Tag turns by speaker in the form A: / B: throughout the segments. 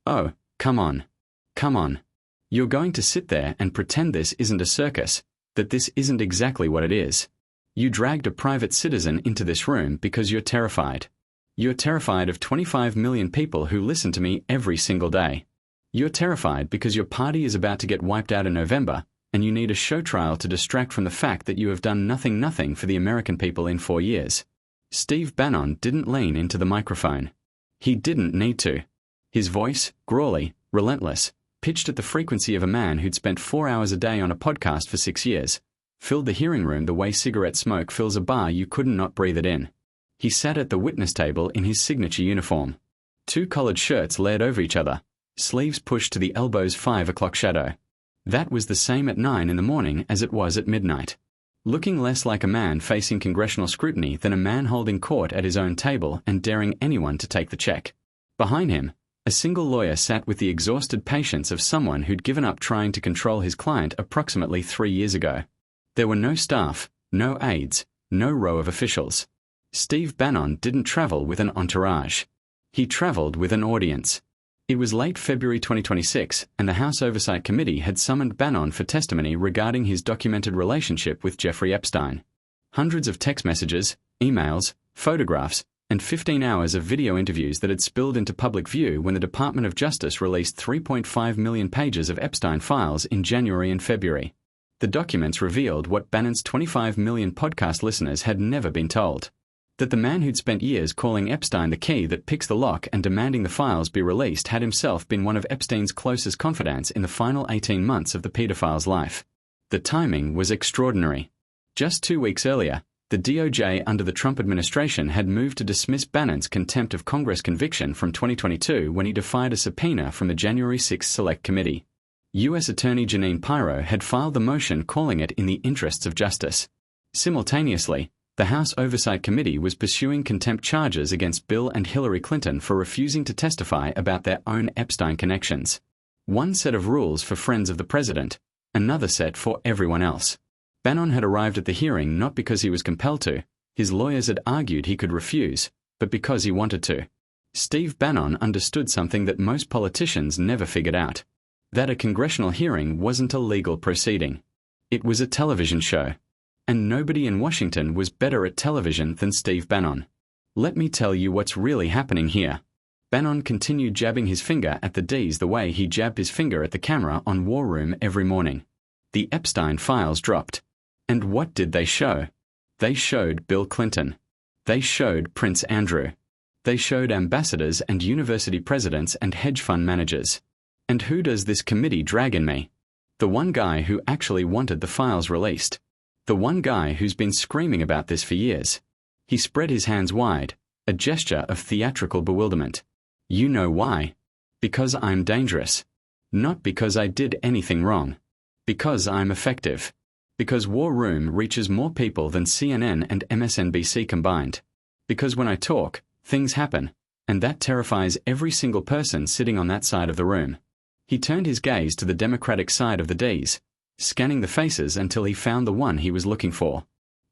A: Oh, come on. Come on. You're going to sit there and pretend this isn't a circus, that this isn't exactly what it is. You dragged a private citizen into this room because you're terrified. You're terrified of 25 million people who listen to me every single day. You're terrified because your party is about to get wiped out in November, and you need a show trial to distract from the fact that you have done nothing for the American people in 4 years. Steve Bannon didn't lean into the microphone. He didn't need to. His voice, growly, relentless, pitched at the frequency of a man who'd spent 4 hours a day on a podcast for 6 years, filled the hearing room the way cigarette smoke fills a bar you couldn't not breathe it in. He sat at the witness table in his signature uniform. 2 collared shirts layered over each other, sleeves pushed to the elbows 5 o'clock shadow. That was the same at 9 in the morning as it was at midnight. Looking less like a man facing congressional scrutiny than a man holding court at his own table and daring anyone to take the check. Behind him, a single lawyer sat with the exhausted patience of someone who'd given up trying to control his client approximately 3 years ago. There were no staff, no aides, no row of officials. Steve Bannon didn't travel with an entourage. He traveled with an audience. It was late February 2026, and the House Oversight Committee had summoned Bannon for testimony regarding his documented relationship with Jeffrey Epstein. Hundreds of text messages, emails, photographs, and 15 hours of video interviews that had spilled into public view when the Department of Justice released 3.5 million pages of Epstein files in January and February. The documents revealed what Bannon's 25 million podcast listeners had never been told. That the man who'd spent years calling Epstein the key that picks the lock and demanding the files be released had himself been one of Epstein's closest confidants in the final 18 months of the pedophile's life. The timing was extraordinary. Just 2 weeks earlier, the DOJ under the Trump administration had moved to dismiss Bannon's contempt of Congress conviction from 2022 when he defied a subpoena from the January 6 Select Committee. U.S. Attorney Jeanine Pirro had filed the motion calling it in the interests of justice. Simultaneously, the House Oversight Committee was pursuing contempt charges against Bill and Hillary Clinton for refusing to testify about their own Epstein connections. One set of rules for friends of the president, another set for everyone else. Bannon had arrived at the hearing not because he was compelled to, his lawyers had argued he could refuse, but because he wanted to. Steve Bannon understood something that most politicians never figured out. That a congressional hearing wasn't a legal proceeding. It was a television show. And nobody in Washington was better at television than Steve Bannon. Let me tell you what's really happening here. Bannon continued jabbing his finger at the D's the way he jabbed his finger at the camera on War Room every morning. The Epstein files dropped. And what did they show? They showed Bill Clinton. They showed Prince Andrew. They showed ambassadors and university presidents and hedge fund managers. And who does this committee drag in me? The one guy who actually wanted the files released. The one guy who's been screaming about this for years. He spread his hands wide, a gesture of theatrical bewilderment. You know why? Because I'm dangerous. Not because I did anything wrong. Because I'm effective. Because War Room reaches more people than CNN and MSNBC combined. Because when I talk, things happen, and that terrifies every single person sitting on that side of the room. He turned his gaze to the Democratic side of the D's, scanning the faces until he found the one he was looking for.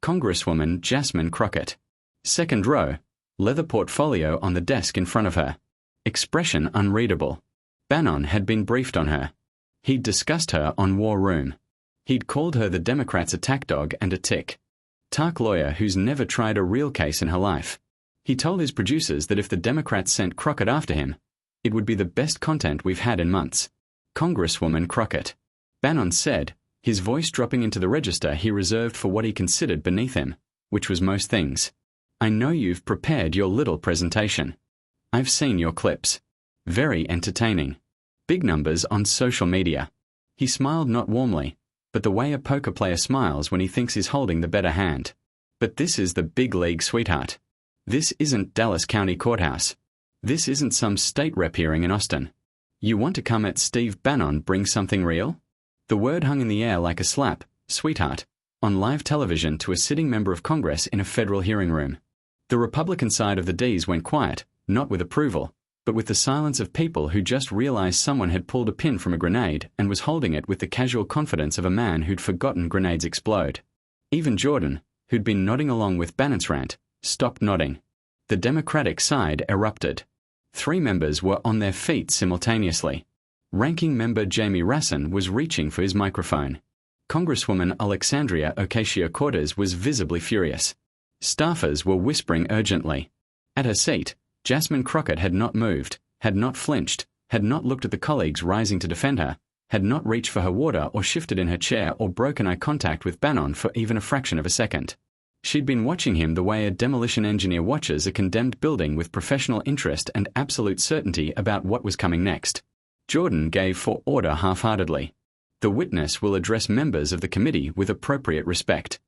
A: Congresswoman Jasmine Crockett. Second row, leather portfolio on the desk in front of her. Expression unreadable. Bannon had been briefed on her. He'd discussed her on War Room. He'd called her the Democrats' attack dog and a tick. Talk lawyer who's never tried a real case in her life. He told his producers that if the Democrats sent Crockett after him, it would be the best content we've had in months. Congresswoman Crockett. Bannon said, his voice dropping into the register he reserved for what he considered beneath him, which was most things. I know you've prepared your little presentation. I've seen your clips. Very entertaining. Big numbers on social media. He smiled not warmly, but the way a poker player smiles when he thinks he's holding the better hand. But this is the big league, sweetheart. This isn't Dallas County Courthouse. This isn't some state rep hearing in Austin. You want to come at Steve Bannon bring something real? The word hung in the air like a slap, sweetheart, on live television to a sitting member of Congress in a federal hearing room. The Republican side of the D's went quiet, not with approval, but with the silence of people who just realized someone had pulled a pin from a grenade and was holding it with the casual confidence of a man who'd forgotten grenades explode. Even Jordan, who'd been nodding along with Bannon's rant, stopped nodding. The Democratic side erupted. Three members were on their feet simultaneously. Ranking Member Jamie Rassin was reaching for his microphone. Congresswoman Alexandria Ocasio-Cortez was visibly furious. Staffers were whispering urgently. At her seat, Jasmine Crockett had not moved, had not flinched, had not looked at the colleagues rising to defend her, had not reached for her water or shifted in her chair or broken eye contact with Bannon for even a fraction of a second. She'd been watching him the way a demolition engineer watches a condemned building with professional interest and absolute certainty about what was coming next. Jordan gave for order half-heartedly. The witness will address members of the committee with appropriate respect.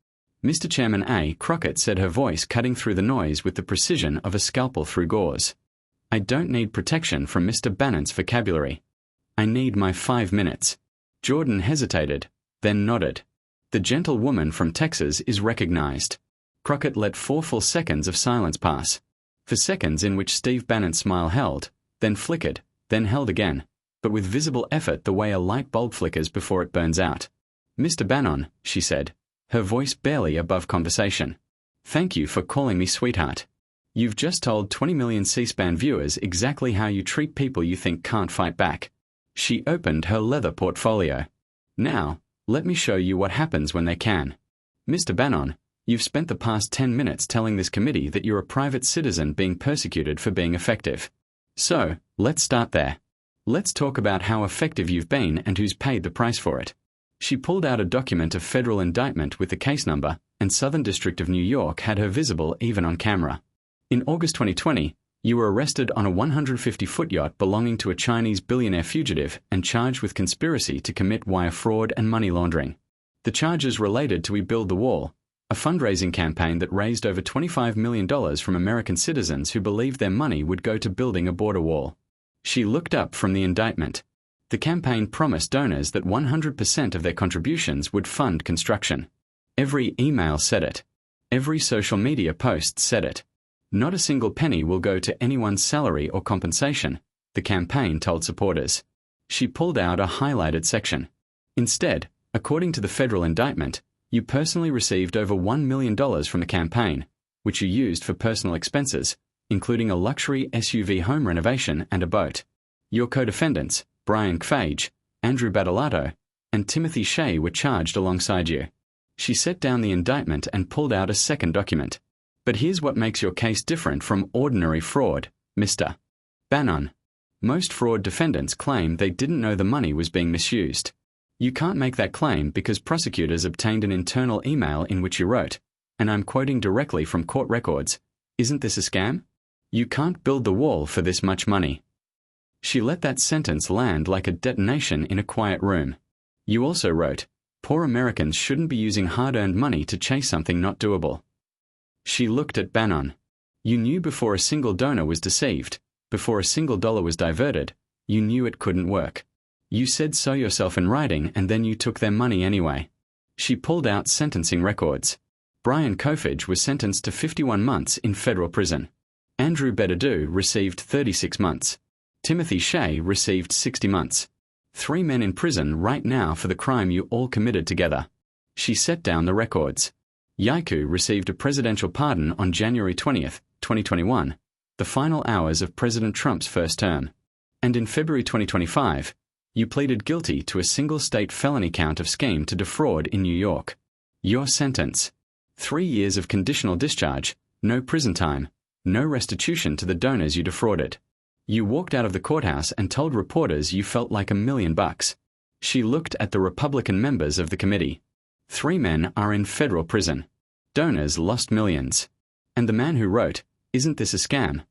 A: Mr. Chairman A. Crockett said, her voice cutting through the noise with the precision of a scalpel through gauze. I don't need protection from Mr. Bannon's vocabulary. I need my 5 minutes. Jordan hesitated, then nodded. The gentlewoman from Texas is recognized. Crockett let 4 full seconds of silence pass. For seconds in which Steve Bannon's smile held, then flickered, then held again, but with visible effort the way a light bulb flickers before it burns out. Mr. Bannon, she said, her voice barely above conversation. Thank you for calling me sweetheart. You've just told 20 million C-SPAN viewers exactly how you treat people you think can't fight back. She opened her leather portfolio. Now, let me show you what happens when they can. Mr. Bannon, you've spent the past 10 minutes telling this committee that you're a private citizen being persecuted for being effective. So, let's start there. Let's talk about how effective you've been and who's paid the price for it. She pulled out a document of federal indictment with the case number, and Southern District of New York had her visible even on camera. In August 2020, you were arrested on a 150-foot yacht belonging to a Chinese billionaire fugitive and charged with conspiracy to commit wire fraud and money laundering. The charges related to We Build the Wall, a fundraising campaign that raised over $25 million from American citizens who believed their money would go to building a border wall. She looked up from the indictment. The campaign promised donors that 100% of their contributions would fund construction. Every email said it. Every social media post said it. Not a single penny will go to anyone's salary or compensation, the campaign told supporters. She pulled out a highlighted section. Instead, according to the federal indictment, you personally received over $1 million from the campaign, which you used for personal expenses, including a luxury SUV home renovation and a boat. Your co-defendants, Brian Kvage, Andrew Badalato, and Timothy Shea were charged alongside you. She set down the indictment and pulled out a second document. But here's what makes your case different from ordinary fraud, Mr. Bannon. Most fraud defendants claim they didn't know the money was being misused. You can't make that claim because prosecutors obtained an internal email in which you wrote, and I'm quoting directly from court records, "Isn't this a scam? You can't build the wall for this much money." She let that sentence land like a detonation in a quiet room. You also wrote, "Poor Americans shouldn't be using hard-earned money to chase something not doable." She looked at Bannon. You knew before a single donor was deceived, before a single dollar was diverted, you knew it couldn't work. You said so yourself in writing and then you took their money anyway. She pulled out sentencing records. Brian Kvage was sentenced to 51 months in federal prison. Andrew Badalato received 36 months. Timothy Shea received 60 months. 3 men in prison right now for the crime you all committed together. She set down the records. Yaiku received a presidential pardon on January 20th, 2021, the final hours of President Trump's first term. And in February 2025, you pleaded guilty to a single-state felony count of scheme to defraud in New York. Your sentence: 3 years of conditional discharge, no prison time, no restitution to the donors you defrauded. You walked out of the courthouse and told reporters you felt like $1 million. She looked at the Republican members of the committee. 3 men are in federal prison. Donors lost millions. And the man who wrote, "Isn't this a scam?"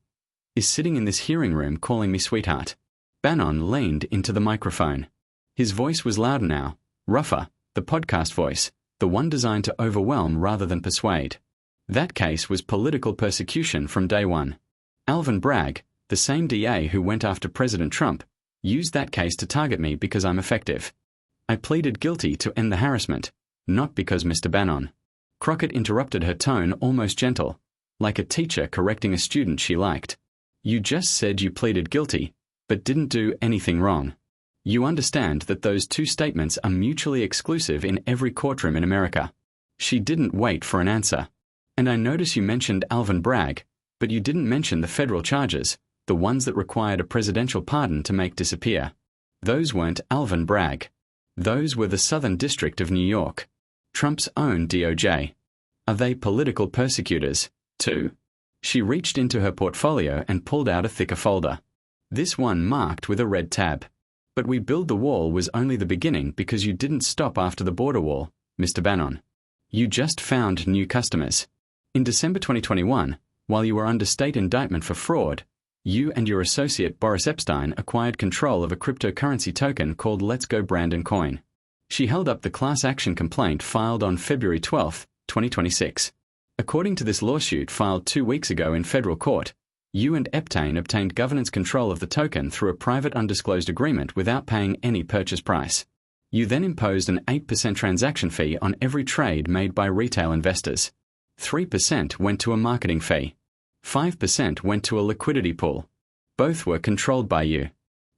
A: is sitting in this hearing room calling me sweetheart. Bannon leaned into the microphone. His voice was louder now, rougher, the podcast voice, the one designed to overwhelm rather than persuade. That case was political persecution from day one. Alvin Bragg, the same DA who went after President Trump, used that case to target me because I'm effective. I pleaded guilty to end the harassment, not because Mr. Bannon. Crockett interrupted, her tone almost gentle, like a teacher correcting a student she liked. You just said you pleaded guilty, but didn't do anything wrong. You understand that those 2 statements are mutually exclusive in every courtroom in America. She didn't wait for an answer. And I notice you mentioned Alvin Bragg, but you didn't mention the federal charges, the ones that required a presidential pardon to make disappear. Those weren't Alvin Bragg. Those were the Southern District of New York, Trump's own DOJ. Are they political persecutors, too? She reached into her portfolio and pulled out a thicker folder. This one marked with a red tab. But we build the wall was only the beginning because you didn't stop after the border wall, Mr. Bannon. You just found new customers. In December 2021, while you were under state indictment for fraud, you and your associate Boris Epstein acquired control of a cryptocurrency token called Let's Go Brandon Coin. She held up the class action complaint filed on February 12, 2026. According to this lawsuit filed 2 weeks ago in federal court, you and Epstein obtained governance control of the token through a private undisclosed agreement without paying any purchase price. You then imposed an 8% transaction fee on every trade made by retail investors. 3% went to a marketing fee. 5% went to a liquidity pool. Both were controlled by you.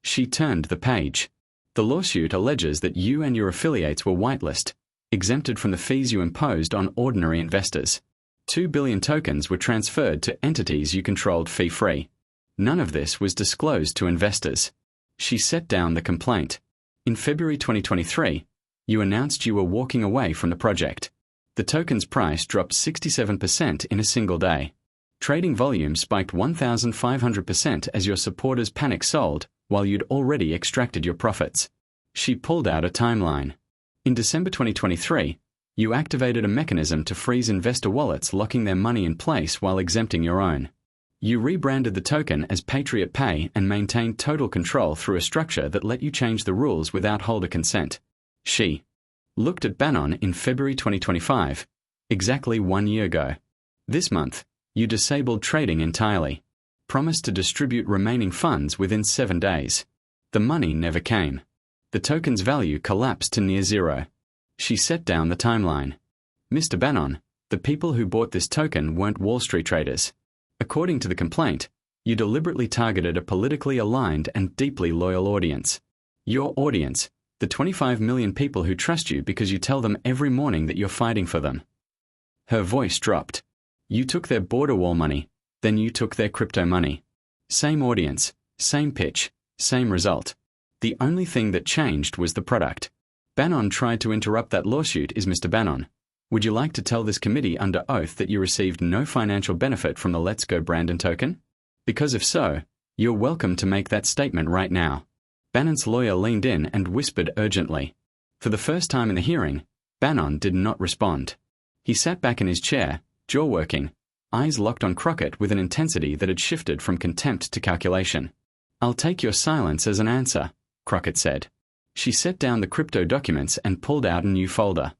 A: She turned the page. The lawsuit alleges that you and your affiliates were whitelist, exempted from the fees you imposed on ordinary investors. 2 billion tokens were transferred to entities you controlled fee-free. None of this was disclosed to investors. She set down the complaint. In February 2023, you announced you were walking away from the project. The token's price dropped 67% in a single day. Trading volume spiked 1,500% as your supporters panic sold while you'd already extracted your profits. She pulled out a timeline. In December 2023, you activated a mechanism to freeze investor wallets, locking their money in place while exempting your own. You rebranded the token as Patriot Pay and maintained total control through a structure that let you change the rules without holder consent. She looked at Bannon in February 2025, exactly 1 year ago. This month, you disabled trading entirely, promised to distribute remaining funds within 7 days. The money never came. The token's value collapsed to near zero. She set down the timeline. Mr. Bannon, the people who bought this token weren't Wall Street traders. According to the complaint, you deliberately targeted a politically aligned and deeply loyal audience. Your audience, the 25 million people who trust you because you tell them every morning that you're fighting for them. Her voice dropped. You took their border wall money, then you took their crypto money. Same audience, same pitch, same result. The only thing that changed was the product. Bannon tried to interrupt that lawsuit. Is Mr. Bannon, would you like to tell this committee under oath that you received no financial benefit from the Let's Go Brandon token? Because if so, you're welcome to make that statement right now. Bannon's lawyer leaned in and whispered urgently. For the first time in the hearing, Bannon did not respond. He sat back in his chair, jaw working, eyes locked on Crockett with an intensity that had shifted from contempt to calculation. I'll take your silence as an answer, Crockett said. She set down the crypto documents and pulled out a new folder.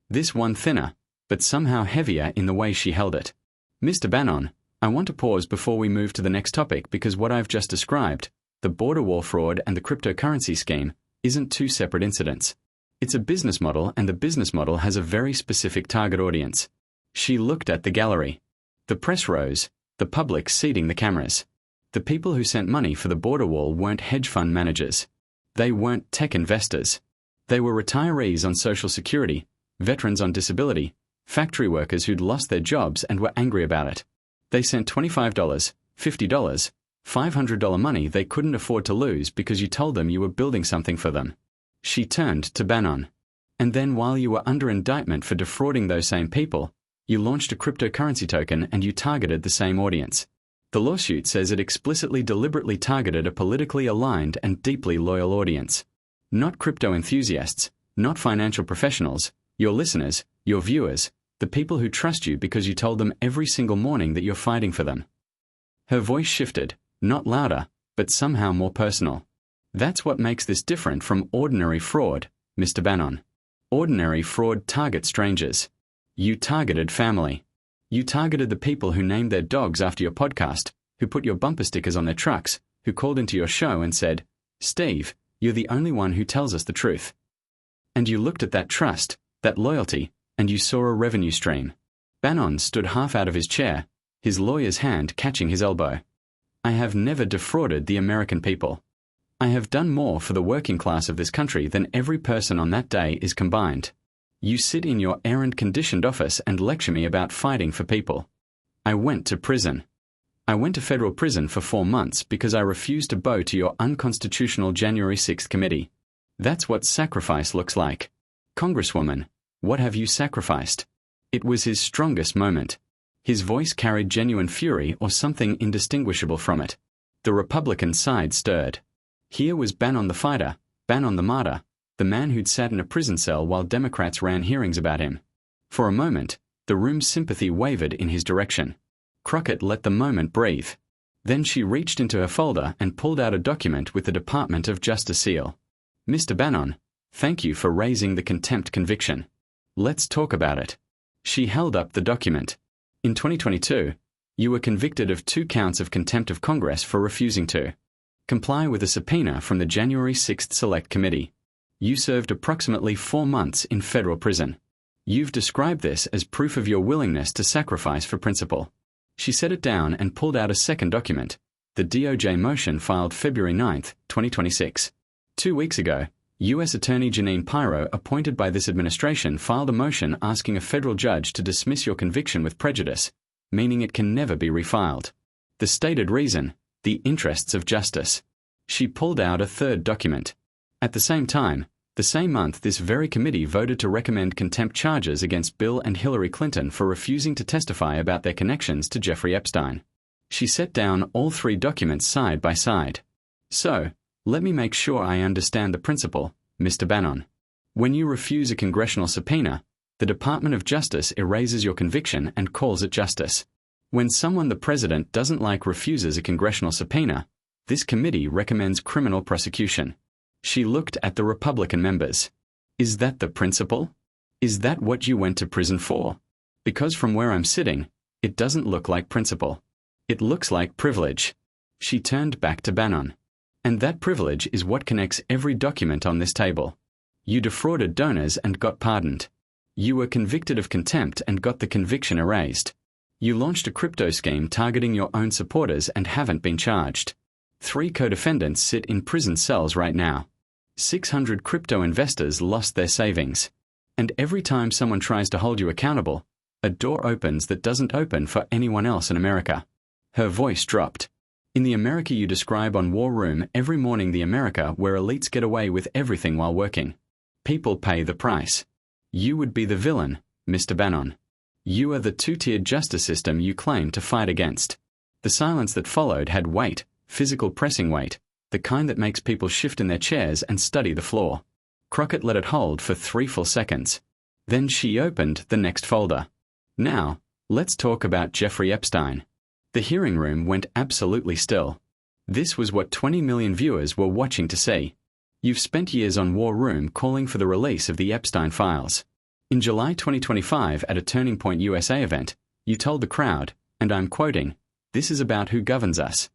A: This one thinner, but somehow heavier in the way she held it. Mr. Bannon, I want to pause before we move to the next topic because what I've just described, the border wall fraud and the cryptocurrency scheme, isn't two separate incidents. It's a business model, and the business model has a very specific target audience. She looked at the gallery. The press rows, the public seating the cameras. The people who sent money for the border wall weren't hedge fund managers. They weren't tech investors. They were retirees on Social Security, veterans on disability, factory workers who'd lost their jobs and were angry about it. They sent $25, $50, $500 money they couldn't afford to lose because you told them you were building something for them. She turned to Bannon. And then while you were under indictment for defrauding those same people, you launched a cryptocurrency token and you targeted the same audience. The lawsuit says it explicitly deliberately targeted a politically aligned and deeply loyal audience. Not crypto enthusiasts, not financial professionals, your listeners, your viewers, the people who trust you because you told them every single morning that you're fighting for them. Her voice shifted, not louder, but somehow more personal. That's what makes this different from ordinary fraud, Mr. Bannon. Ordinary fraud targets strangers. You targeted family. You targeted the people who named their dogs after your podcast, who put your bumper stickers on their trucks, who called into your show and said, "Steve, you're the only one who tells us the truth." And you looked at that trust, that loyalty, and you saw a revenue stream. Bannon stood half out of his chair, his lawyer's hand catching his elbow. I have never defrauded the American people. I have done more for the working class of this country than every person on that day is combined. You sit in your errand-conditioned office and lecture me about fighting for people. I went to prison. I went to federal prison for 4 months because I refused to bow to your unconstitutional January 6th committee. That's what sacrifice looks like. Congresswoman, what have you sacrificed? It was his strongest moment. His voice carried genuine fury or something indistinguishable from it. The Republican side stirred. Here was Bannon the fighter, Bannon the martyr, the man who'd sat in a prison cell while Democrats ran hearings about him. For a moment, the room's sympathy wavered in his direction. Crockett let the moment breathe. Then she reached into her folder and pulled out a document with the Department of Justice seal. Mr. Bannon, thank you for raising the contempt conviction. Let's talk about it. She held up the document. In 2022, you were convicted of 2 counts of contempt of Congress for refusing to comply with a subpoena from the January 6th Select Committee. You served approximately 4 months in federal prison. You've described this as proof of your willingness to sacrifice for principle. She set it down and pulled out a second document, the DOJ motion filed February 9, 2026. 2 weeks ago, U.S. Attorney Jeanine Pirro, appointed by this administration, filed a motion asking a federal judge to dismiss your conviction with prejudice, meaning it can never be refiled. The stated reason, the interests of justice. She pulled out a third document. At the same time, the same month, this very committee voted to recommend contempt charges against Bill and Hillary Clinton for refusing to testify about their connections to Jeffrey Epstein. She set down all 3 documents side by side. So, let me make sure I understand the principle, Mr. Bannon. When you refuse a congressional subpoena, the Department of Justice erases your conviction and calls it justice. When someone the president doesn't like refuses a congressional subpoena, this committee recommends criminal prosecution. She looked at the Republican members. Is that the principle? Is that what you went to prison for? Because from where I'm sitting, it doesn't look like principle. It looks like privilege. She turned back to Bannon. And that privilege is what connects every document on this table. You defrauded donors and got pardoned. You were convicted of contempt and got the conviction erased. You launched a crypto scheme targeting your own supporters and haven't been charged. 3 co-defendants sit in prison cells right now. 600 crypto investors lost their savings. And every time someone tries to hold you accountable, a door opens that doesn't open for anyone else in America. Her voice dropped. In the America you describe on War Room, every morning the America where elites get away with everything while working. People pay the price. You would be the villain, Mr. Bannon. You are the 2-tiered justice system you claim to fight against. The silence that followed had weight, physical pressing weight, the kind that makes people shift in their chairs and study the floor. Crockett let it hold for 3 full seconds. Then she opened the next folder. Now, let's talk about Jeffrey Epstein. The hearing room went absolutely still. This was what 20 million viewers were watching to see. You've spent years on War Room calling for the release of the Epstein files. In July 2025 at a Turning Point USA event, you told the crowd, and I'm quoting, "This is about who governs us.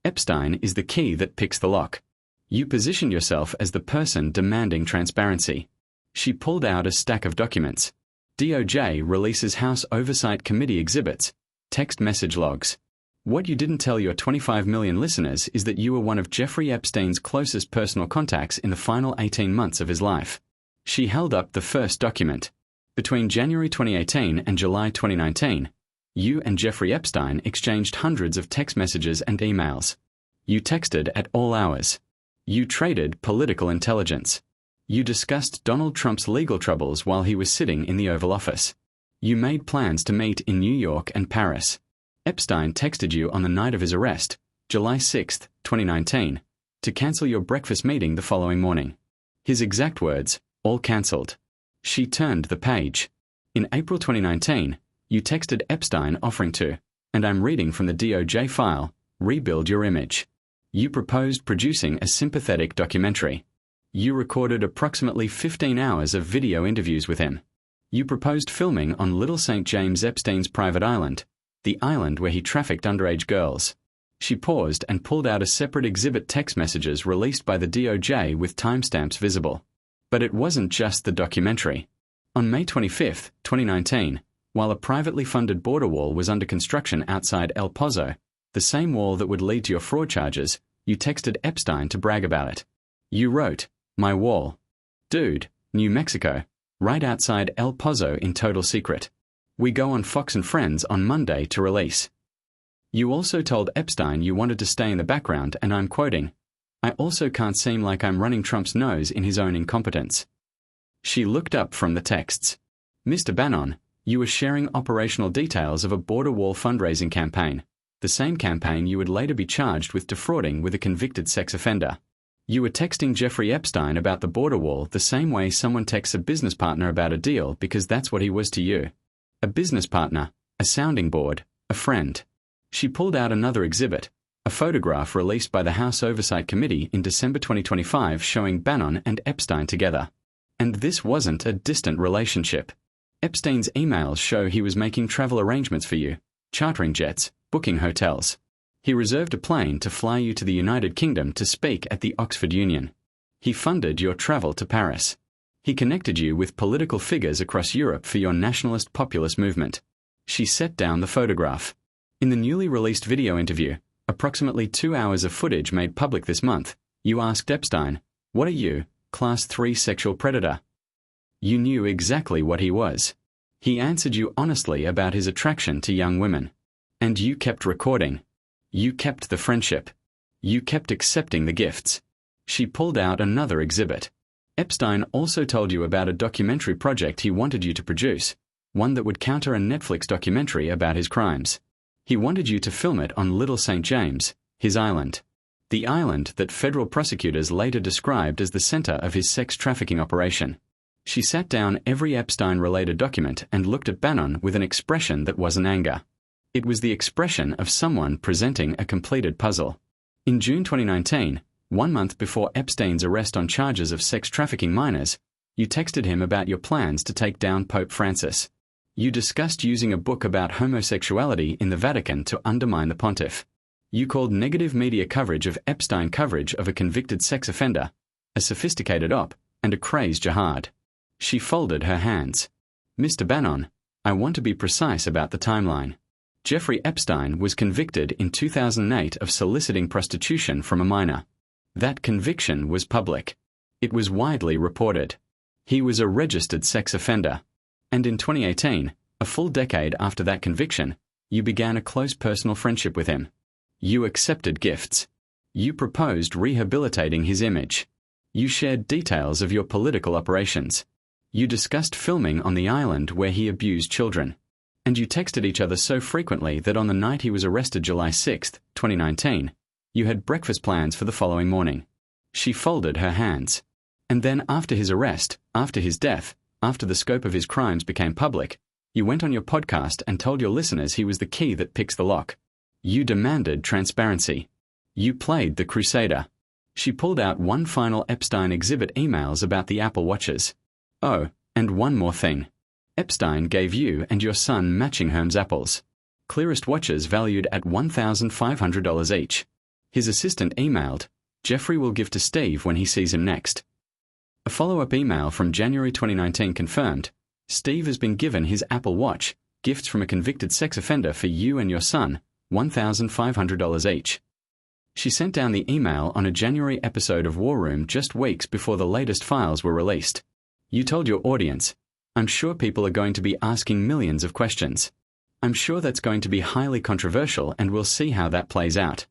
A: Epstein is the key that picks the lock." You positioned yourself as the person demanding transparency. She pulled out a stack of documents. DOJ releases House Oversight Committee exhibits, text message logs. What you didn't tell your 25 million listeners is that you were one of Jeffrey Epstein's closest personal contacts in the final 18 months of his life. She held up the first document. Between January 2018 and July 2019, you and Jeffrey Epstein exchanged hundreds of text messages and emails. You texted at all hours. You traded political intelligence. You discussed Donald Trump's legal troubles while he was sitting in the Oval Office. You made plans to meet in New York and Paris. Epstein texted you on the night of his arrest, July 6, 2019, to cancel your breakfast meeting the following morning. His exact words, all cancelled. She turned the page. In April 2019, you texted Epstein offering to, and I'm reading from the DOJ file, rebuild your image. You proposed producing a sympathetic documentary. You recorded approximately 15 hours of video interviews with him. You proposed filming on Little St. James Epstein's private island, the island where he trafficked underage girls. She paused and pulled out a separate exhibit, text messages released by the DOJ with timestamps visible. But it wasn't just the documentary. On May 25, 2019, while a privately funded border wall was under construction outside El Pozo, the same wall that would lead to your fraud charges, you texted Epstein to brag about it. You wrote, "My wall. Dude, New Mexico, right outside El Pozo in total secret. We go on Fox and Friends on Monday to release." You also told Epstein you wanted to stay in the background, and I'm quoting, "I also can't seem like I'm running Trump's nose in his own incompetence." She looked up from the texts. Mr. Bannon, you were sharing operational details of a border wall fundraising campaign, the same campaign you would later be charged with defrauding with a convicted sex offender. You were texting Jeffrey Epstein about the border wall the same way someone texts a business partner about a deal because that's what he was to you. A business partner, a sounding board, a friend. She pulled out another exhibit, a photograph released by the House Oversight Committee in December 2025 showing Bannon and Epstein together. And this wasn't a distant relationship. Epstein's emails show he was making travel arrangements for you, chartering jets, booking hotels. He reserved a plane to fly you to the United Kingdom to speak at the Oxford Union. He funded your travel to Paris. He connected you with political figures across Europe for your nationalist populist movement. She set down the photograph. In the newly released video interview, approximately 2 hours of footage made public this month, you asked Epstein, "What are you, Class 3 sexual predator?" You knew exactly what he was. He answered you honestly about his attraction to young women. And you kept recording. You kept the friendship. You kept accepting the gifts. She pulled out another exhibit. Epstein also told you about a documentary project he wanted you to produce, one that would counter a Netflix documentary about his crimes. He wanted you to film it on Little St. James, his island. The island that federal prosecutors later described as the center of his sex trafficking operation. She sat down every Epstein-related document and looked at Bannon with an expression that wasn't anger. It was the expression of someone presenting a completed puzzle. In June 2019, 1 month before Epstein's arrest on charges of sex trafficking minors, you texted him about your plans to take down Pope Francis. You discussed using a book about homosexuality in the Vatican to undermine the pontiff. You called negative media coverage of Epstein coverage of a convicted sex offender, a sophisticated op, and a crazed jihad. She folded her hands. Mr. Bannon, I want to be precise about the timeline. Jeffrey Epstein was convicted in 2008 of soliciting prostitution from a minor. That conviction was public. It was widely reported. He was a registered sex offender. And in 2018, a full decade after that conviction, you began a close personal friendship with him. You accepted gifts. You proposed rehabilitating his image. You shared details of your political operations. You discussed filming on the island where he abused children. And you texted each other so frequently that on the night he was arrested July 6, 2019, you had breakfast plans for the following morning. She folded her hands. And then after his arrest, after his death, after the scope of his crimes became public, you went on your podcast and told your listeners he was the key that picks the lock. You demanded transparency. You played the crusader. She pulled out one final Epstein exhibit emails about the Apple Watches. Oh, and one more thing. Epstein gave you and your son matching Hermes apples. Clearest watches valued at $1,500 each. His assistant emailed, Jeffrey will give to Steve when he sees him next. A follow-up email from January 2019 confirmed, Steve has been given his Apple Watch, gifts from a convicted sex offender for you and your son, $1,500 each. She sent down the email on a January episode of War Room just weeks before the latest files were released. You told your audience, I'm sure people are going to be asking millions of questions. I'm sure that's going to be highly controversial and we'll see how that plays out.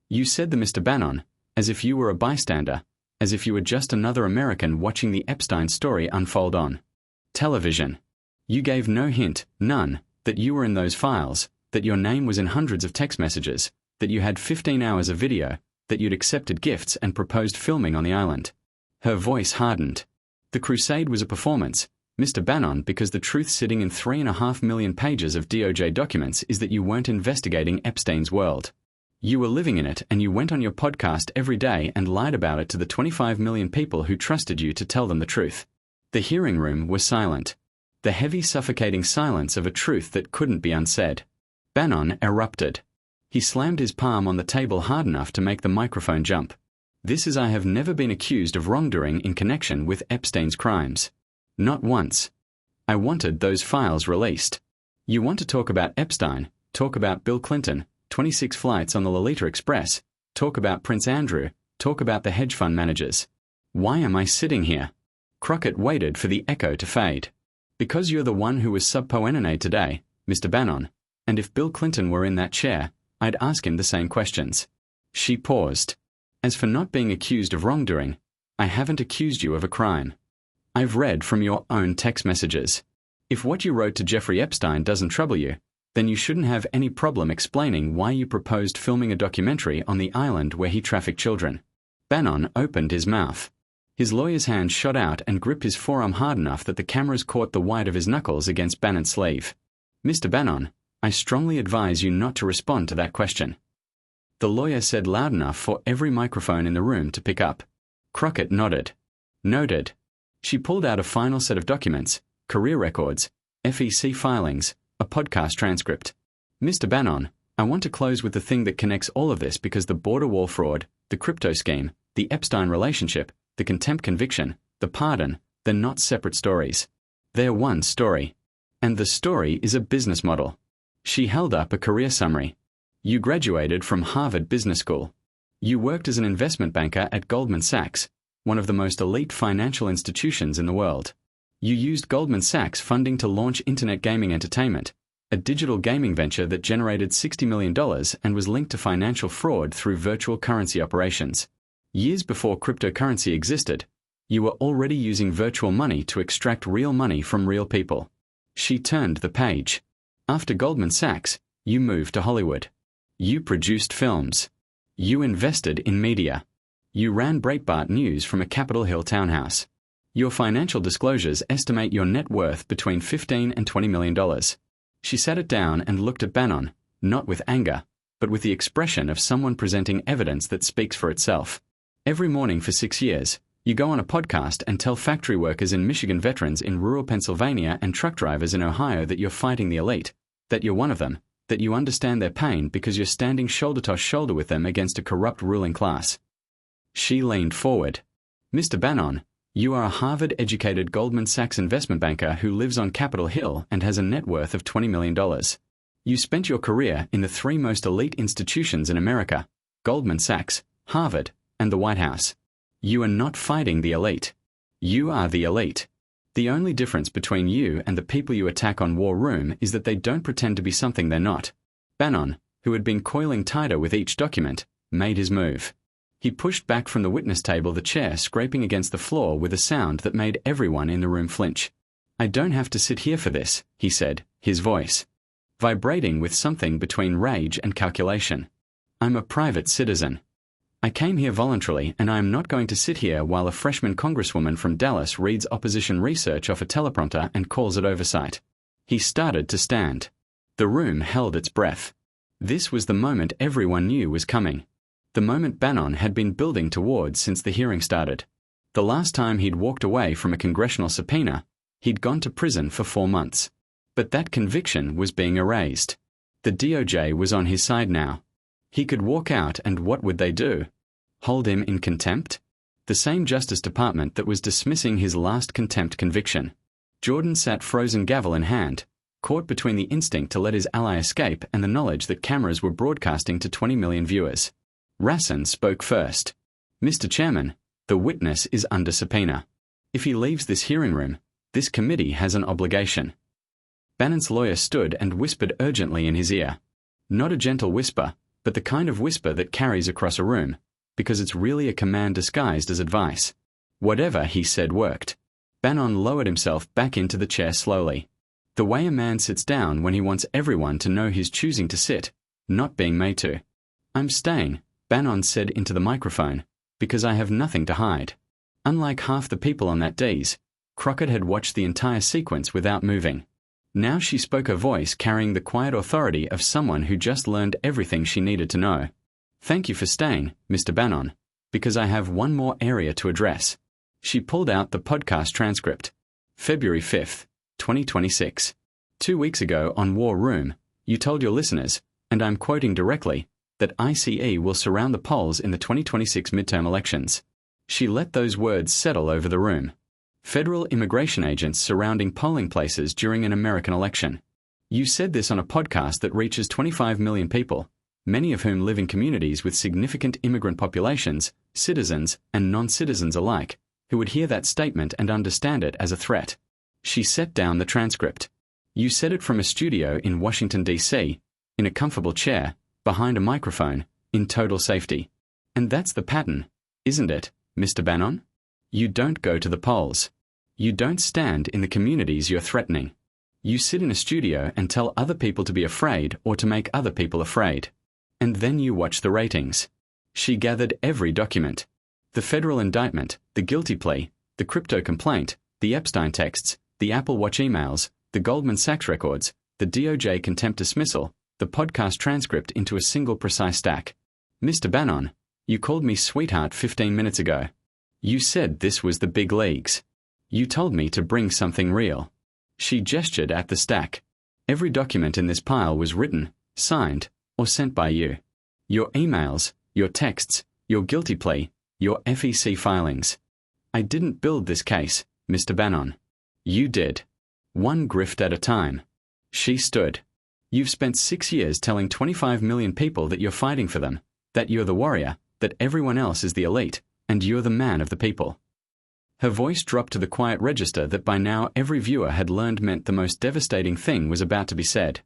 A: You said to Mr. Bannon, as if you were a bystander, as if you were just another American watching the Epstein story unfold on television. You gave no hint, none, that you were in those files, that your name was in hundreds of text messages, that you had 15 hours of video, that you'd accepted gifts and proposed filming on the island. Her voice hardened. The crusade was a performance, Mr. Bannon, because the truth sitting in 3.5 million pages of DOJ documents is that you weren't investigating Epstein's world. You were living in it and you went on your podcast every day and lied about it to the 25 million people who trusted you to tell them the truth. The hearing room was silent. The heavy, suffocating silence of a truth that couldn't be unsaid. Bannon erupted. He slammed his palm on the table hard enough to make the microphone jump. This is I have never been accused of wrongdoing in connection with Epstein's crimes. Not once. I wanted those files released. You want to talk about Epstein, talk about Bill Clinton, 26 flights on the Lolita Express, talk about Prince Andrew, talk about the hedge fund managers. Why am I sitting here? Crockett waited for the echo to fade. Because you're the one who was sub poenone today, Mr. Bannon, and if Bill Clinton were in that chair, I'd ask him the same questions. She paused. As for not being accused of wrongdoing, I haven't accused you of a crime. I've read from your own text messages. If what you wrote to Jeffrey Epstein doesn't trouble you, then you shouldn't have any problem explaining why you proposed filming a documentary on the island where he trafficked children. Bannon opened his mouth. His lawyer's hand shot out and gripped his forearm hard enough that the cameras caught the white of his knuckles against Bannon's sleeve. Mr. Bannon, I strongly advise you not to respond to that question. The lawyer said loud enough for every microphone in the room to pick up. Crockett nodded. Noted. She pulled out a final set of documents, career records, FEC filings, a podcast transcript. Mr. Bannon, I want to close with the thing that connects all of this because the border wall fraud, the crypto scheme, the Epstein relationship, the contempt conviction, the pardon, they're not separate stories. They're one story. And the story is a business model. She held up a career summary. You graduated from Harvard Business School. You worked as an investment banker at Goldman Sachs, one of the most elite financial institutions in the world. You used Goldman Sachs funding to launch Internet Gaming Entertainment, a digital gaming venture that generated $60 million and was linked to financial fraud through virtual currency operations. Years before cryptocurrency existed, you were already using virtual money to extract real money from real people. She turned the page. After Goldman Sachs, you moved to Hollywood. You produced films. You invested in media. You ran Breitbart News from a Capitol Hill townhouse. Your financial disclosures estimate your net worth between $15 and $20 million. She sat it down and looked at Bannon, not with anger, but with the expression of someone presenting evidence that speaks for itself. Every morning for 6 years, you go on a podcast and tell factory workers in Michigan, veterans in rural Pennsylvania, and truck drivers in Ohio that you're fighting the elite, that you're one of them, that you understand their pain because you're standing shoulder to shoulder with them against a corrupt ruling class. She leaned forward. Mr. Bannon, you are a Harvard-educated Goldman Sachs investment banker who lives on Capitol Hill and has a net worth of $20 million. You spent your career in the three most elite institutions in America, Goldman Sachs, Harvard, and the White House. You are not fighting the elite. You are the elite. The only difference between you and the people you attack on War Room is that they don't pretend to be something they're not. Bannon, who had been coiling tighter with each document, made his move. He pushed back from the witness table, the chair scraping against the floor with a sound that made everyone in the room flinch. I don't have to sit here for this, he said, his voice vibrating with something between rage and calculation. I'm a private citizen. I came here voluntarily, and I am not going to sit here while a freshman congresswoman from Dallas reads opposition research off a teleprompter and calls it oversight. He started to stand. The room held its breath. This was the moment everyone knew was coming. The moment Bannon had been building towards since the hearing started. The last time he'd walked away from a congressional subpoena, he'd gone to prison for 4 months. But that conviction was being erased. The DOJ was on his side now. He could walk out, and what would they do? Hold him in contempt? The same Justice Department that was dismissing his last contempt conviction. Jordan sat frozen gavel in hand, caught between the instinct to let his ally escape and the knowledge that cameras were broadcasting to 20 million viewers. Rassin spoke first. Mr. Chairman, the witness is under subpoena. If he leaves this hearing room, this committee has an obligation. Bannon's lawyer stood and whispered urgently in his ear. Not a gentle whisper, but the kind of whisper that carries across a room, because it's really a command disguised as advice. Whatever he said worked. Bannon lowered himself back into the chair slowly. The way a man sits down when he wants everyone to know he's choosing to sit, not being made to. I'm staying, Bannon said into the microphone, because I have nothing to hide. Unlike half the people on that dais, Crockett had watched the entire sequence without moving. Now she spoke, her voice carrying the quiet authority of someone who just learned everything she needed to know. Thank you for staying, Mr. Bannon, because I have one more area to address. She pulled out the podcast transcript. February 5th, 2026. 2 weeks ago on War Room, you told your listeners, and I'm quoting directly, that ICE will surround the polls in the 2026 midterm elections. She let those words settle over the room. Federal immigration agents surrounding polling places during an American election. You said this on a podcast that reaches 25 million people, many of whom live in communities with significant immigrant populations, citizens and non-citizens alike, who would hear that statement and understand it as a threat. She set down the transcript. You said it from a studio in Washington, D.C., in a comfortable chair, behind a microphone, in total safety. And that's the pattern, isn't it, Mr. Bannon? You don't go to the polls. You don't stand in the communities you're threatening. You sit in a studio and tell other people to be afraid or to make other people afraid. And then you watch the ratings. She gathered every document. The federal indictment, the guilty plea, the crypto complaint, the Epstein texts, the Apple Watch emails, the Goldman Sachs records, the DOJ contempt dismissal, the podcast transcript into a single precise stack. Mr. Bannon, you called me sweetheart 15 minutes ago. You said this was the big leagues. You told me to bring something real. She gestured at the stack. Every document in this pile was written, signed, or sent by you. Your emails, your texts, your guilty plea, your FEC filings. I didn't build this case, Mr. Bannon. You did. One grift at a time. She stood. You've spent 6 years telling 25 million people that you're fighting for them, that you're the warrior, that everyone else is the elite, and you're the man of the people. Her voice dropped to the quiet register that by now every viewer had learned meant the most devastating thing was about to be said.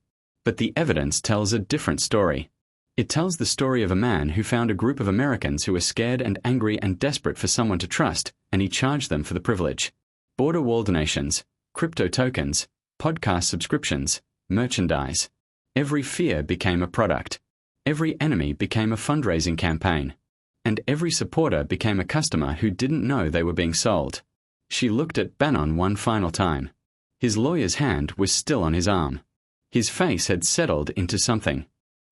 A: But the evidence tells a different story. It tells the story of a man who found a group of Americans who were scared and angry and desperate for someone to trust, and he charged them for the privilege. Border wall donations, crypto tokens, podcast subscriptions, merchandise. Every fear became a product. Every enemy became a fundraising campaign. And every supporter became a customer who didn't know they were being sold. She looked at Bannon one final time. His lawyer's hand was still on his arm. His face had settled into something.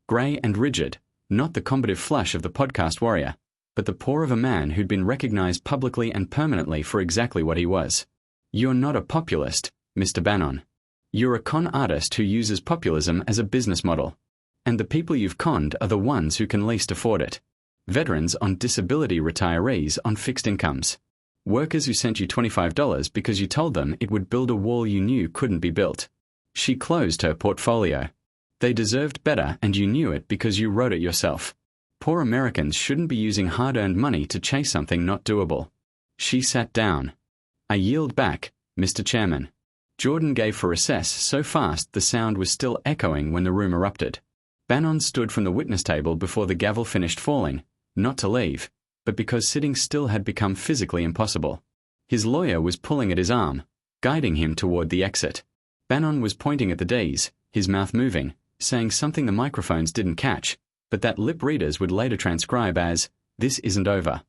A: Grey and rigid, not the combative flush of the podcast warrior, but the pore of a man who'd been recognized publicly and permanently for exactly what he was. You're not a populist, Mr. Bannon. You're a con artist who uses populism as a business model. And the people you've conned are the ones who can least afford it. Veterans on disability, retirees on fixed incomes. Workers who sent you $25 because you told them it would build a wall you knew couldn't be built. She closed her portfolio. They deserved better, and you knew it because you wrote it yourself. Poor Americans shouldn't be using hard-earned money to chase something not doable. She sat down. I yield back, Mr. Chairman. Jordan gave for recess so fast the sound was still echoing when the room erupted. Bannon stood from the witness table before the gavel finished falling, not to leave, but because sitting still had become physically impossible. His lawyer was pulling at his arm, guiding him toward the exit. Bannon was pointing at the Ds, his mouth moving, saying something the microphones didn't catch, but that lip readers would later transcribe as, "This isn't over."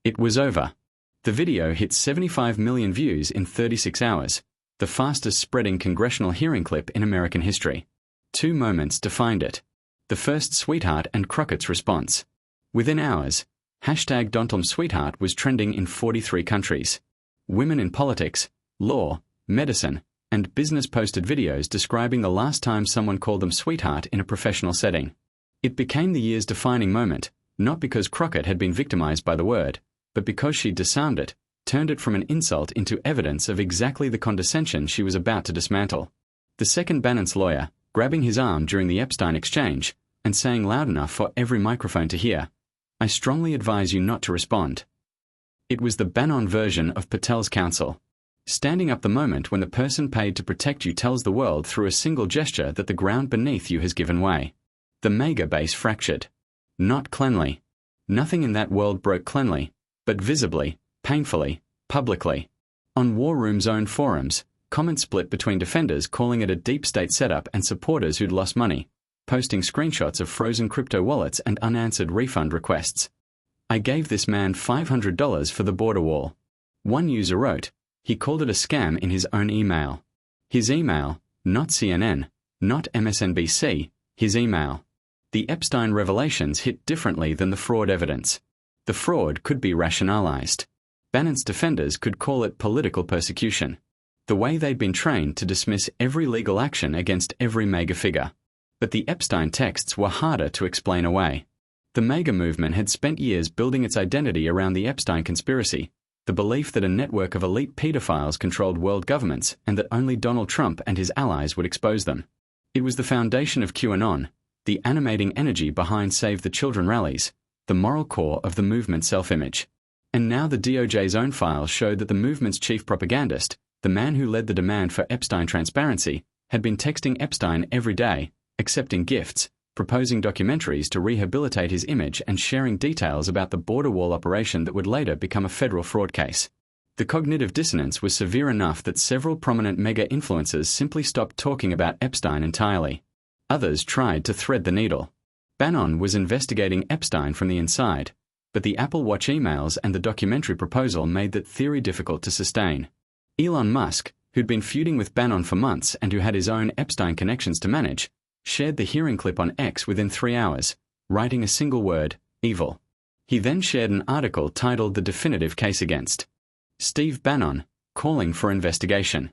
A: It was over. The video hit 75 million views in 36 hours, the fastest spreading congressional hearing clip in American history. 2 moments defined it. The first Sweetheart and Crockett's response. Within hours, #DonTomSweetheart was trending in 43 countries. Women in politics, law, medicine, and business posted videos describing the last time someone called them sweetheart in a professional setting. It became the year's defining moment, not because Crockett had been victimized by the word, but because she disarmed it, turned it from an insult into evidence of exactly the condescension she was about to dismantle. The second Bannon's lawyer, grabbing his arm during the Epstein exchange, and saying loud enough for every microphone to hear, "I strongly advise you not to respond." It was the Bannon version of Patel's counsel. Standing up the moment when the person paid to protect you tells the world through a single gesture that the ground beneath you has given way. The MAGA base fractured. Not cleanly. Nothing in that world broke cleanly, but visibly, painfully, publicly. On War Room's own forums, comments split between defenders calling it a deep state setup and supporters who'd lost money, posting screenshots of frozen crypto wallets and unanswered refund requests. I gave this man $500 for the border wall. One user wrote, he called it a scam in his own email. His email, not CNN, not MSNBC, his email. The Epstein revelations hit differently than the fraud evidence. The fraud could be rationalized. Bannon's defenders could call it political persecution. The way they'd been trained to dismiss every legal action against every MAGA figure. But the Epstein texts were harder to explain away. The MAGA movement had spent years building its identity around the Epstein conspiracy, the belief that a network of elite pedophiles controlled world governments and that only Donald Trump and his allies would expose them. It was the foundation of QAnon, the animating energy behind Save the Children rallies, the moral core of the movement's self-image. And now the DOJ's own files showed that the movement's chief propagandist, the man who led the demand for Epstein transparency, had been texting Epstein every day, accepting gifts, proposing documentaries to rehabilitate his image and sharing details about the border wall operation that would later become a federal fraud case. The cognitive dissonance was severe enough that several prominent MAGA influencers simply stopped talking about Epstein entirely. Others tried to thread the needle. Bannon was investigating Epstein from the inside, but the Apple Watch emails and the documentary proposal made that theory difficult to sustain. Elon Musk, who'd been feuding with Bannon for months and who had his own Epstein connections to manage, shared the hearing clip on X within 3 hours, writing a single word, evil. He then shared an article titled The Definitive Case Against Steve Bannon, calling for investigation.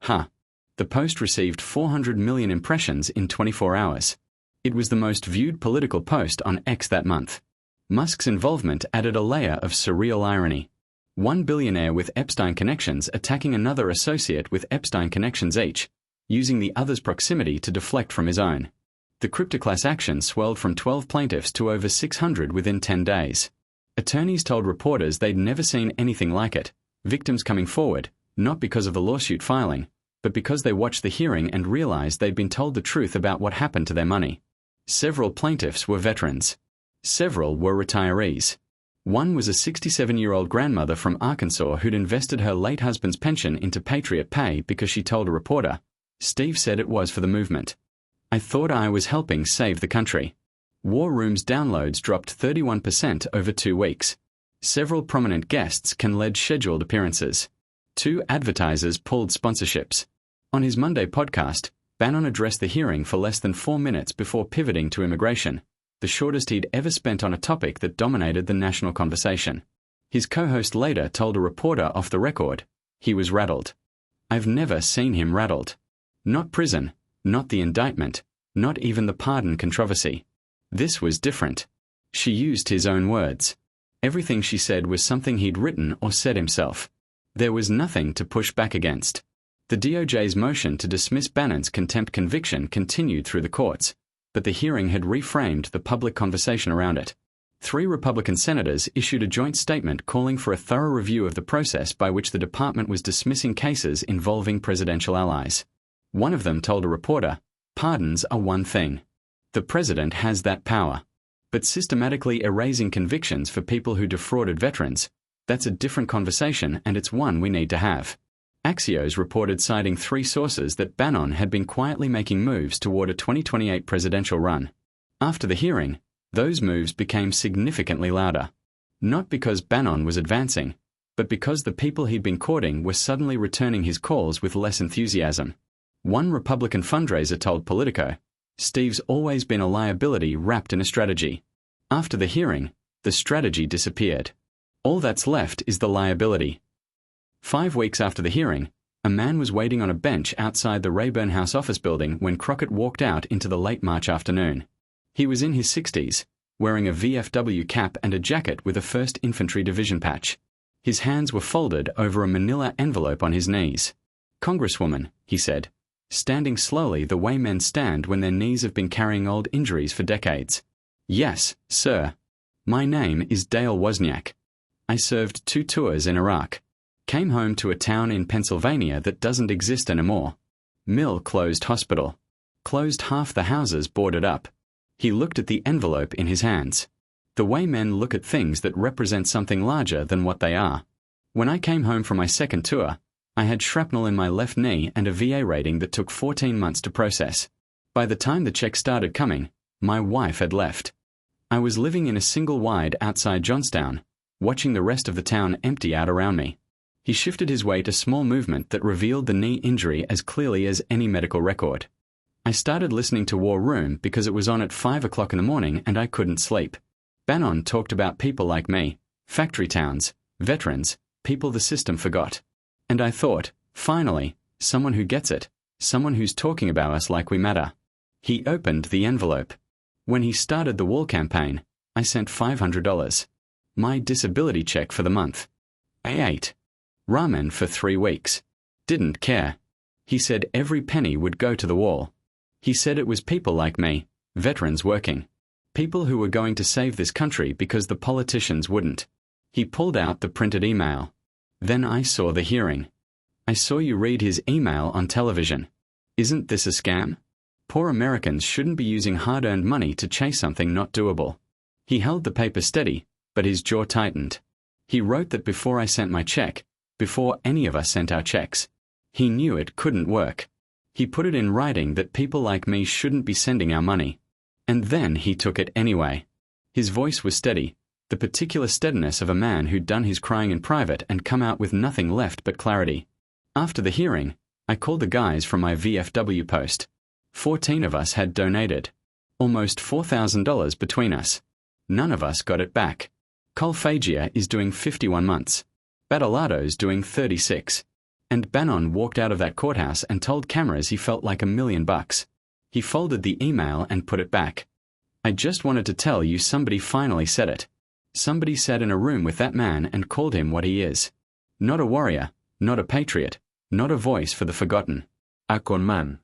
A: The post received 400 million impressions in 24 hours. It was the most viewed political post on X that month. Musk's involvement added a layer of surreal irony. One billionaire with Epstein connections attacking another associate with Epstein connections each, using the other's proximity to deflect from his own. The cryptoclass action swelled from 12 plaintiffs to over 600 within 10 days. Attorneys told reporters they'd never seen anything like it, victims coming forward, not because of the lawsuit filing, but because they watched the hearing and realized they'd been told the truth about what happened to their money. Several plaintiffs were veterans. Several were retirees. One was a 67-year-old grandmother from Arkansas who'd invested her late husband's pension into Patriot Pay because she told a reporter, "Steve said it was for the movement. I thought I was helping save the country." War Room's downloads dropped 31% over 2 weeks. Several prominent guests canceled scheduled appearances. 2 advertisers pulled sponsorships. On his Monday podcast, Bannon addressed the hearing for less than 4 minutes before pivoting to immigration, the shortest he'd ever spent on a topic that dominated the national conversation. His co-host later told a reporter off the record, he was rattled. "I've never seen him rattled. Not prison, not the indictment, not even the pardon controversy. This was different." She used his own words. Everything she said was something he'd written or said himself. There was nothing to push back against. The DOJ's motion to dismiss Bannon's contempt conviction continued through the courts, but the hearing had reframed the public conversation around it. 3 Republican senators issued a joint statement calling for a thorough review of the process by which the department was dismissing cases involving presidential allies. One of them told a reporter, "Pardons are one thing. The president has that power. But systematically erasing convictions for people who defrauded veterans, that's a different conversation and it's one we need to have." Axios reported, citing 3 sources, that Bannon had been quietly making moves toward a 2028 presidential run. After the hearing, those moves became significantly louder. Not because Bannon was advancing, but because the people he'd been courting were suddenly returning his calls with less enthusiasm. One Republican fundraiser told Politico, "Steve's always been a liability wrapped in a strategy. After the hearing, the strategy disappeared. All that's left is the liability." 5 weeks after the hearing, a man was waiting on a bench outside the Rayburn House office building when Crockett walked out into the late March afternoon. He was in his 60s, wearing a VFW cap and a jacket with a 1st Infantry Division patch. His hands were folded over a manila envelope on his knees. "Congresswoman," he said, standing slowly the way men stand when their knees have been carrying old injuries for decades. "Yes, sir. My name is Dale Wozniak. I served 2 tours in Iraq. Came home to a town in Pennsylvania that doesn't exist anymore. Mill closed hospital. Closed half the houses boarded up." He looked at the envelope in his hands. The way men look at things that represent something larger than what they are. "When I came home from my 2nd tour, I had shrapnel in my left knee and a VA rating that took 14 months to process. By the time the check started coming, my wife had left. I was living in a single wide outside Johnstown, watching the rest of the town empty out around me." He shifted his weight, a small movement that revealed the knee injury as clearly as any medical record. "I started listening to War Room because it was on at 5 o'clock in the morning and I couldn't sleep. Bannon talked about people like me, factory towns, veterans, people the system forgot. And I thought, finally, someone who gets it, someone who's talking about us like we matter." He opened the envelope. "When he started the wall campaign, I sent $500. My disability check for the month. I ate ramen for 3 weeks. Didn't care. He said every penny would go to the wall. He said it was people like me, veterans working. People who were going to save this country because the politicians wouldn't." He pulled out the printed email. "Then I saw the hearing. I saw you read his email on television. Isn't this a scam? Poor Americans shouldn't be using hard-earned money to chase something not doable. He held the paper steady, but his jaw tightened. He wrote that before I sent my check, before any of us sent our checks. He knew it couldn't work. He put it in writing that people like me shouldn't be sending our money. And then he took it anyway. His voice was steady, the particular steadiness of a man who'd done his crying in private and come out with nothing left but clarity. After the hearing, I called the guys from my VFW post. 14 of us had donated. Almost $4,000 between us. None of us got it back. Colfagia is doing 51 months. Batilado's doing 36. And Bannon walked out of that courthouse and told cameras he felt like $1 million. He folded the email and put it back. I just wanted to tell you somebody finally said it. Somebody sat in a room with that man and called him what he is. Not a warrior, not a patriot, not a voice for the forgotten. A con man.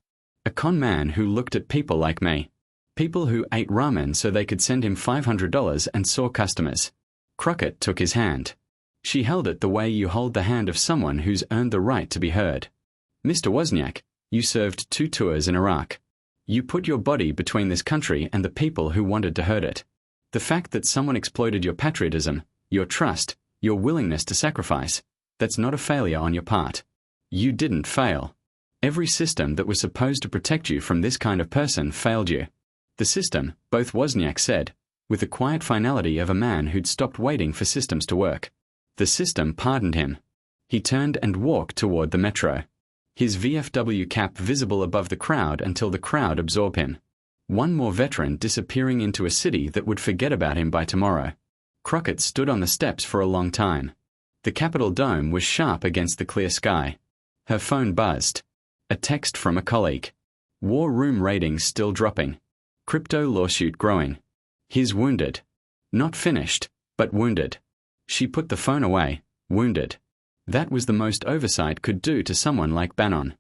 A: A con man who looked at people like me. People who ate ramen so they could send him $500 and saw customers. Crockett took his hand. She held it the way you hold the hand of someone who's earned the right to be heard. Mr. Wozniak, you served 2 tours in Iraq. You put your body between this country and the people who wanted to hurt it. The fact that someone exploited your patriotism, your trust, your willingness to sacrifice, that's not a failure on your part. You didn't fail. Every system that was supposed to protect you from this kind of person failed you. The system, both Wozniak said, with the quiet finality of a man who'd stopped waiting for systems to work. The system pardoned him. He turned and walked toward the metro. His VFW cap visible above the crowd until the crowd absorbed him. One more veteran disappearing into a city that would forget about him by tomorrow. Crockett stood on the steps for a long time. The Capitol dome was sharp against the clear sky. Her phone buzzed. A text from a colleague. War room ratings still dropping. Crypto lawsuit growing. He's wounded. Not finished, but wounded. She put the phone away, wounded. That was the most Oversight could do to someone like Bannon.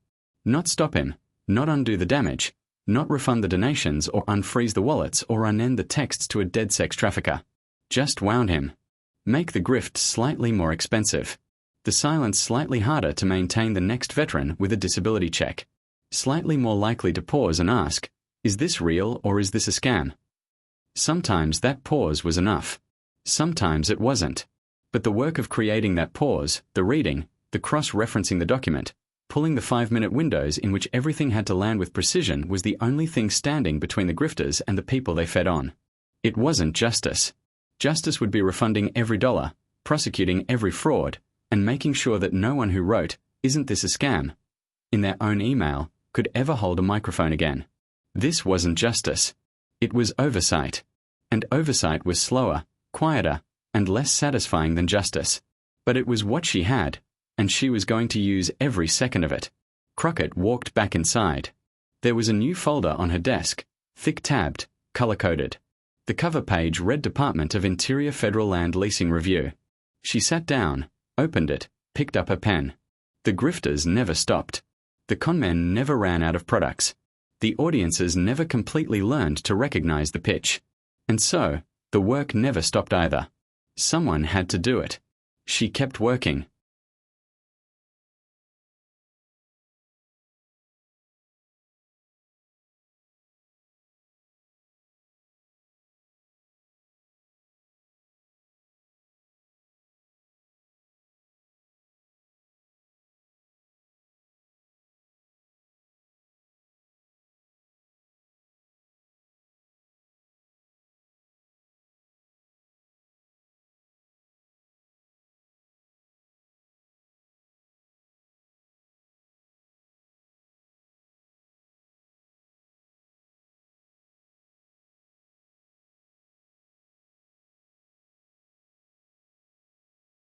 A: Not stop him, not undo the damage, not refund the donations or unfreeze the wallets or unend the texts to a dead sex trafficker. Just wound him. Make the grift slightly more expensive. The silence slightly harder to maintain the next veteran with a disability check. Slightly more likely to pause and ask, is this real or is this a scam? Sometimes that pause was enough. Sometimes it wasn't. But the work of creating that pause, the reading, the cross-referencing the document, pulling the 5-minute windows in which everything had to land with precision was the only thing standing between the grifters and the people they fed on. It wasn't justice. Justice would be refunding every dollar, prosecuting every fraud, and making sure that no one who wrote, "Isn't this a scam?" in their own email could ever hold a microphone again. This wasn't justice. It was oversight. And oversight was slower, quieter, and less satisfying than justice. But it was what she had, and she was going to use every second of it. Crockett walked back inside. There was a new folder on her desk, thick-tabbed, color-coded. The cover page read Department of Interior Federal Land Leasing Review. She sat down, opened it, picked up her pen. The grifters never stopped. The conmen never ran out of products. The audiences never completely learned to recognize the pitch. And so, the work never stopped either. Someone had to do it. She kept working,